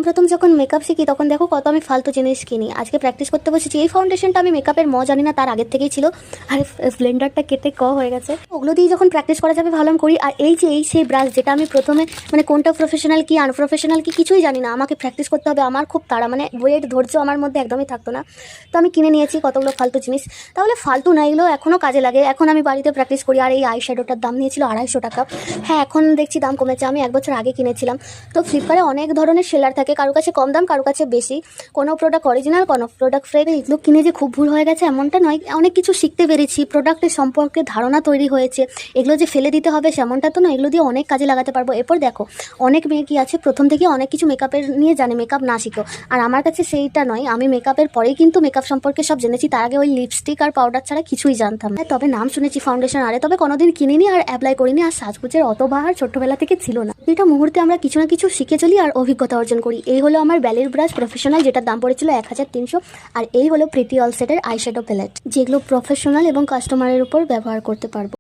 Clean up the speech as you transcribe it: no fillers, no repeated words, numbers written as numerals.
প্রথম যখন মেকআপ শিখি তখন দেখো কত আমি ফালতু জিনিস কিনি। আজকে প্র্যাকটিস করতে বসেছি। এই ফাউন্ডেশনটা আমি মেকআপের জানি না, তার আগের থেকেই ছিল। আর ব্লেন্ডারটা কেটে হয়ে গেছে। ওগুলো দিয়ে যখন প্র্যাকটিস করা যাবে ভালো করি। আর এই সেই ব্রাশ, যেটা আমি প্রথমে মানে কোনটা প্রফেশনাল কি আনপ্রফেশনাল কি কিছুই জানি না। আমাকে প্র্যাকটিস করতে হবে, আমার খুব তাড়া, মানে ওয়েট ধৈর্য আমার মধ্যে একদমই থাকতো না। তো আমি কিনে নিয়েছি কতগুলো ফালতু জিনিস। তাহলে ফালতু না, এগুলো এখনও কাজে লাগে। এখন আমি বাড়িতে প্র্যাকটিস করি। আর এই আই শ্যাডোটার দাম নিয়েছিল 250 টাকা। হ্যাঁ, এখন দেখছি দাম কমেছে। আমি 1 বছর আগে কিনেছিলাম। তো ফ্লিপকার্টে অনেক ধরনের সেলার থাকে, কারো কাছে কম দাম, কারো কাছে বেশি। কোনো প্রোডাক্ট অরিজিনাল, কোনো প্রোডাক্ট ফেক। এগুলো কিনে যে খুব ভুল হয়ে গেছে এমনটা নয়, অনেক কিছু শিখতে পেরেছি, প্রোডাক্টের সম্পর্কে ধারণা তৈরি হয়েছে। এগুলো যে ফেলে দিতে হবে সেমনটা তো না, এগুলো দিয়ে অনেক কাজে লাগাতে পারবো। এরপর দেখো, অনেক মেয়ে কি আছে প্রথম থেকে অনেক কিছু মেকআপের নিয়ে জানে, মেকআপ না শিখো। আর আমার কাছে সেইটা নয়, আমি মেকআপের পরেই কিন্তু মেকআপ সম্পর্কে সব জেনেছি। তার আগে ওই লিপস্টিক আর পাউডার ছাড়া কিছুই জানতাম না। তবে নাম শুনেছি ফাউন্ডেশন, আরে তবে কোনোদিন কিনিনি আর অ্যাপ্লাই করিনি। আর সাজগোজের অত বাহার ছোট্টবেলা থেকে ছিল না। এটা মুহূর্তে আমরা কিছু না কিছু শিখে চলি আর অভিজ্ঞতা অর্জন করি। এই হলো আমার ব্যালের ব্রাশ প্রফেশনাল, যেটার দাম পড়েছিল 1300। আর এই হলো প্রিটি অল সেটের আইশ্যাডো প্যালেট, যেগুলো প্রফেশনাল এবং কাস্টমারের উপর ব্যবহার করতে পারবো।